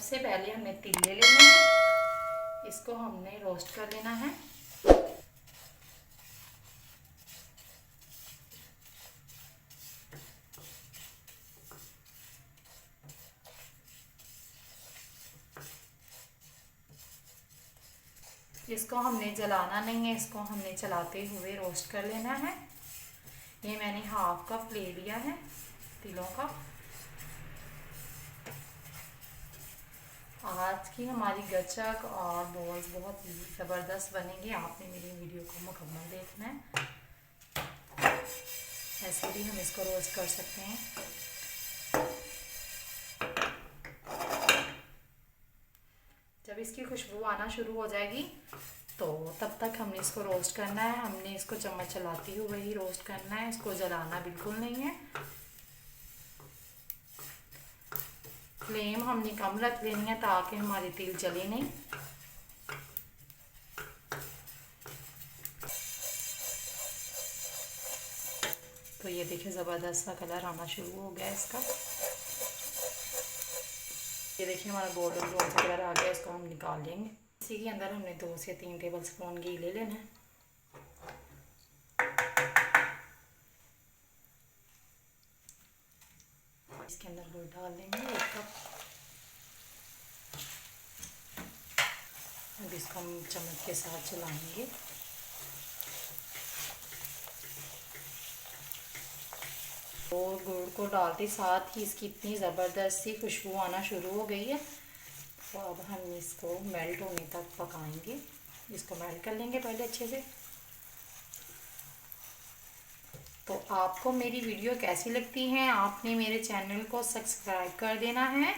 सबसे पहले हमने तिल ले लेना है, इसको हमने रोस्ट कर लेना है। इसको हमने जलाना नहीं है, इसको हमने चलाते हुए रोस्ट कर लेना है। ये मैंने हाफ कप ले लिया है तिलों का। आज की हमारी गचक और बॉल्स बहुत ही ज़बरदस्त बनेंगे। आपने मेरी वीडियो को मुकम्मल देखना है। ऐसे भी हम इसको रोस्ट कर सकते हैं। जब इसकी खुशबू आना शुरू हो जाएगी तो तब तक हमने इसको रोस्ट करना है। हमने इसको चम्मच चलाती हुए ही रोस्ट करना है, इसको जलाना बिल्कुल नहीं है। फ्लेम हमने कम रख लेनी है ताकि हमारी तिल जले नहीं। तो ये देखिए ज़बरदस्त सा कलर आना शुरू हो गया इसका। ये देखिए हमारा गोल्डन ब्राउन सा कलर आ गया, इसको हम निकाल लेंगे। इसी के अंदर हमने 2 से 3 टेबल स्पून घी ले लेना है। इसके अंदर गुड़ डाल लेंगे 1 कप। अब इसको हम चम्मच के साथ चलाएंगे। और गुड़ को डालते साथ ही इसकी इतनी ज़बरदस्त सी खुशबू आना शुरू हो गई है। तो अब हम इसको मेल्ट होने तक पकाएंगे। इसको मेल्ट कर लेंगे पहले अच्छे से। तो आपको मेरी वीडियो कैसी लगती हैं, आपने मेरे चैनल को सब्सक्राइब कर देना है।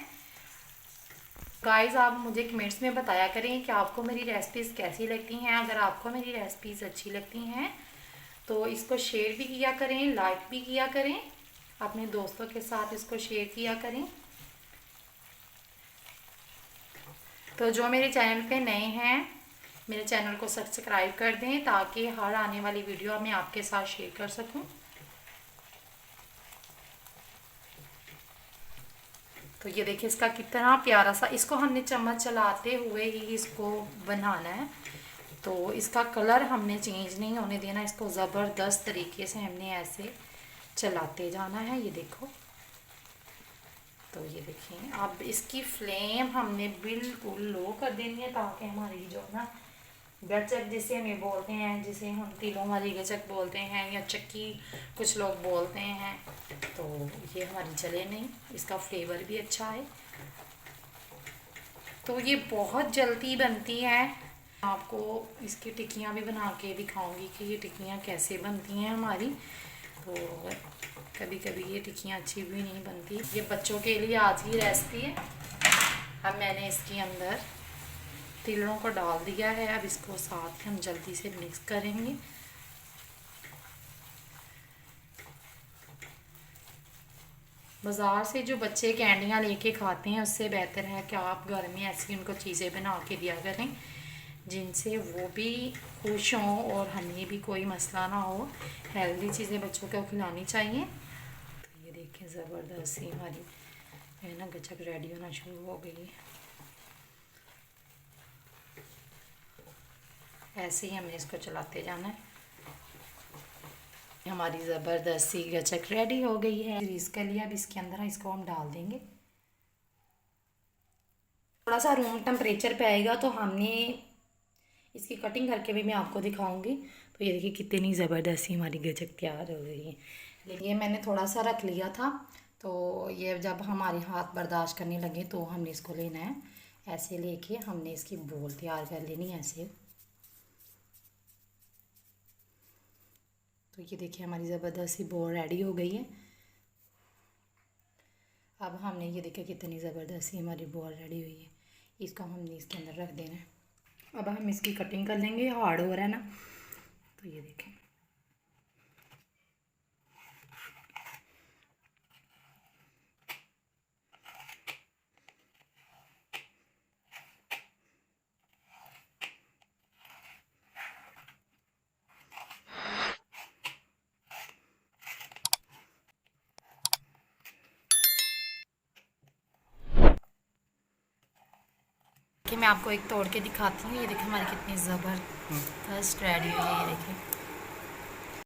गाइस आप मुझे कमेंट्स में बताया करें कि आपको मेरी रेसिपीज़ कैसी लगती हैं। अगर आपको मेरी रेसिपीज़ अच्छी लगती हैं तो इसको शेयर भी किया करें, लाइक भी किया करें, अपने दोस्तों के साथ इसको शेयर किया करें। तो जो मेरे चैनल पे नए हैं मेरे चैनल को सब्सक्राइब कर दें ताकि हर आने वाली वीडियो मैं आपके साथ शेयर कर सकूं। तो ये देखिए इसका कितना प्यारा सा, इसको हमने चम्मच चलाते हुए ही इसको बनाना है। तो इसका कलर हमने चेंज नहीं होने देना, इसको ज़बरदस्त तरीके से हमने ऐसे चलाते जाना है। ये देखो, तो ये देखिए अब इसकी फ्लेम हमने बिल्कुल लो कर देनी है ताकि हमारी जो ना गचक जिसे हमें बोलते हैं, जिसे हम तिलों वाली गचक बोलते हैं या चक्की कुछ लोग बोलते हैं, तो ये हमारी जले नहीं। इसका फ्लेवर भी अच्छा है। तो ये बहुत जल्दी बनती है। आपको इसकी टिक्कियाँ भी बना के दिखाऊंगी कि ये टिक्कियाँ कैसे बनती हैं हमारी। तो कभी कभी ये टिक्कियाँ अच्छी भी नहीं बनती। ये बच्चों के लिए आज की रेसिपी है। अब मैंने इसके अंदर तिलों को डाल दिया है। अब इसको साथ हम जल्दी से मिक्स करेंगे। बाज़ार से जो बच्चे कैंडियाँ लेके खाते हैं उससे बेहतर है कि आप घर में ऐसी उनको चीज़ें बना के दिया करें जिनसे वो भी खुश हों और हमें भी कोई मसला ना हो। हेल्दी चीज़ें बच्चों को खिलानी चाहिए। तो ये देखिए ज़बरदस्त सी हमारी है ना गचक रेडी होना शुरू हो गई है। ऐसे ही हमें इसको चलाते जाना है। हमारी ज़बरदस्त सी गचक रेडी हो गई है। इसके लिए अब इसके अंदर इसको हम डाल देंगे। थोड़ा सा रूम टेम्परेचर पे आएगा तो हमने इसकी कटिंग करके भी मैं आपको दिखाऊंगी। तो ये देखिए कितनी ज़बरदस्त सी हमारी गचक तैयार हो गई है। लेकिन ये मैंने थोड़ा सा रख लिया था, तो ये जब हमारे हाथ बर्दाश्त करने लगे तो हमने इसको लेना है। ऐसे लेके हमने इसकी बोल तैयार कर लेनी है ऐसे। तो ये देखिए हमारी ज़बरदस्त सी बोल रेडी हो गई है। अब हमने ये देखिए कितनी ज़बरदस्त सी हमारी बोल रेडी हुई है। इसको हमने इसके अंदर रख देना है। अब हम इसकी कटिंग कर लेंगे। हार्ड हो रहा है ना, तो ये देखें। देखिए मैं आपको एक तोड़ के दिखाती हूँ। ये देखिए हमारी कितनी ज़बरदस्त रेडी हुई है, ये देखिए।